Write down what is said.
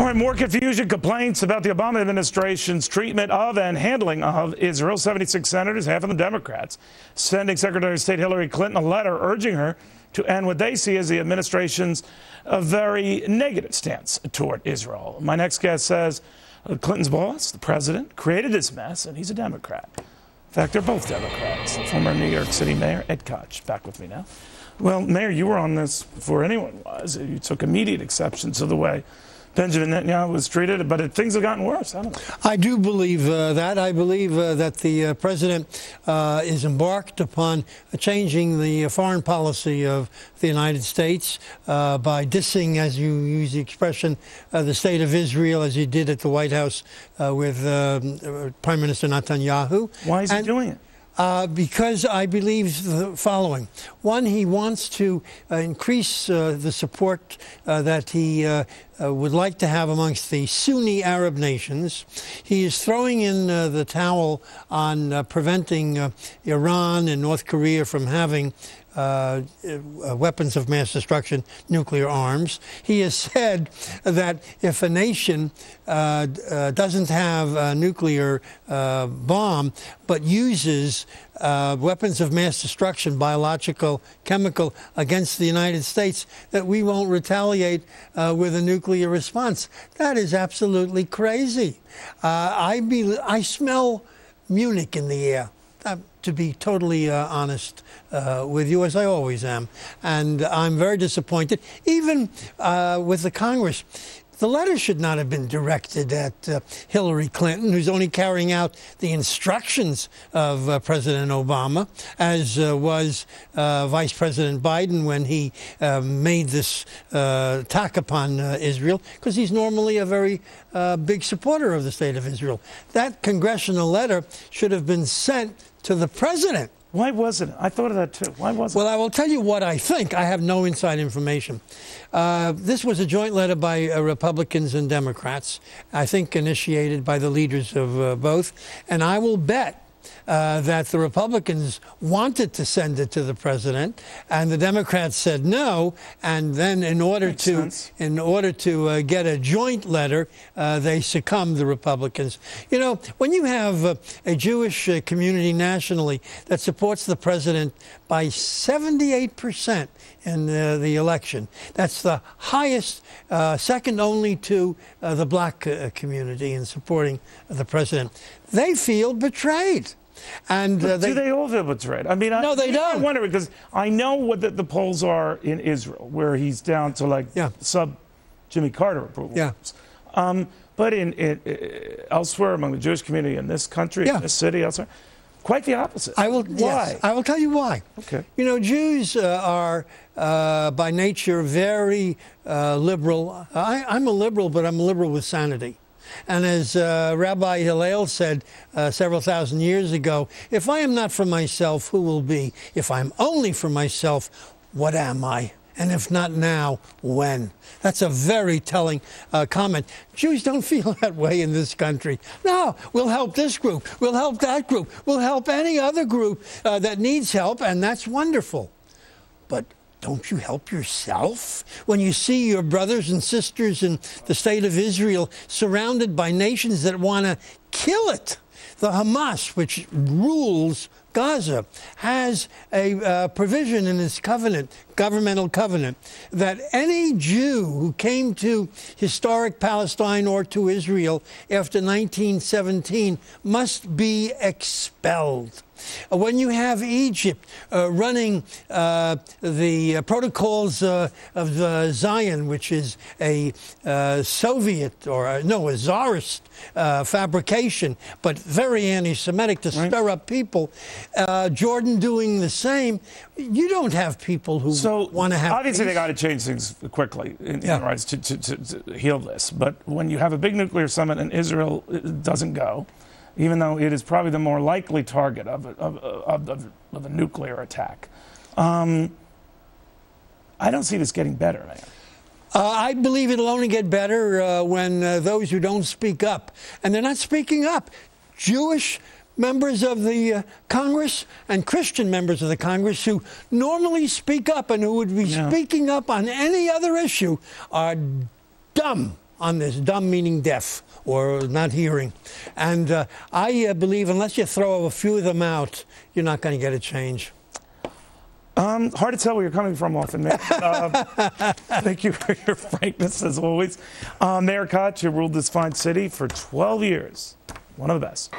All right, more confusion, complaints about the Obama administration's treatment of and handling of Israel. 76 senators, half of them Democrats, sending Secretary of State Hillary Clinton a letter urging her to end what they see as the administration's very negative stance toward Israel. My next guest says Clinton's boss, the president, created this mess, and he's a Democrat. In fact, they're both Democrats. Former New York City Mayor Ed Koch, back with me now. Well, Mayor, you were on this before anyone was. You took immediate exception to the way Benjamin Netanyahu was treated, but things have gotten worse, haven't they? I do believe that. I believe that the president is embarked upon changing the foreign policy of the United States by dissing, as you use the expression, the state of Israel, as he did at the White House with Prime Minister Netanyahu. Why is he doing it? Because I believe the following. One, he wants to increase the support that he would like to have amongst the Sunni Arab nations. He is throwing in the towel on preventing Iran and North Korea from having weapons of mass destruction, nuclear arms. He has said that if a nation doesn't have a nuclear bomb but uses weapons of mass destruction, biological, chemical, against the United States, that we won't retaliate with a nuclear response. That is absolutely crazy. I smell Munich in the air. To be totally honest with you, as I always am. And I'm very disappointed, even with the Congress. The letter should not have been directed at Hillary Clinton, who's only carrying out the instructions of President Obama, as was Vice President Biden when he made this attack upon Israel, because he's normally a very big supporter of the state of Israel. That congressional letter should have been sent to the president. Why wasn't it? I thought of that too. Why wasn't it? Well, I will tell you what I think. I have no inside information. This was a joint letter by Republicans and Democrats, I think initiated by the leaders of both. And I will bet that the Republicans wanted to send it to the president, and the Democrats said no. And then, in order to get a joint letter, they succumbed, the Republicans. You know, when you have a Jewish community nationally that supports the president by 78% in the election, that's the highest, second only to the black community in supporting the president. They feel betrayed. And do they all feel betrayed? I mean, no, they don't. I wonder, because I know what the polls are in Israel, where he's down to like sub Jimmy Carter approval. Yeah. But elsewhere among the Jewish community in this country, in this city, elsewhere, quite the opposite. Why? Yes, I will tell you why. Okay. You know, Jews are by nature very liberal. I'm a liberal, but I'm a liberal with sanity. And as Rabbi Hillel said several thousand years ago, if I am not for myself, who will be? If I'm only for myself, what am I? And if not now, when? That's a very telling comment. Jews don't feel that way in this country. No, we'll help this group. We'll help that group. We'll help any other group that needs help, and that's wonderful. But don't you help yourself when you see your brothers and sisters in the state of Israel surrounded by nations that want to kill it? The Hamas, which rules Gaza, has a provision in its covenant, governmental covenant, that any Jew who came to historic Palestine or to Israel after 1917 must be expelled. When you have Egypt running the protocols of Zion, which is a Soviet or a Tsarist fabrication, but very anti-Semitic to stir up people, Jordan doing the same, you don't have people who want to have obviously peace. They got to change things quickly in order to heal this. But when you have a big nuclear summit and Israel doesn't go, even though it is probably the more likely target of a nuclear attack. I don't see this getting better, man. I believe it'll only get better when those who don't speak up, and they're not speaking up, Jewish members of the Congress and Christian members of the Congress who normally speak up and who would be speaking up on any other issue, are dumb. on this. Dumb meaning deaf or not hearing. And I believe unless you throw a few of them out, you're not going to get a change. Hard to tell where you're coming from often, Mayor. Thank you for your frankness, as always. Mayor Koch, who ruled this fine city for 12 years. One of the best.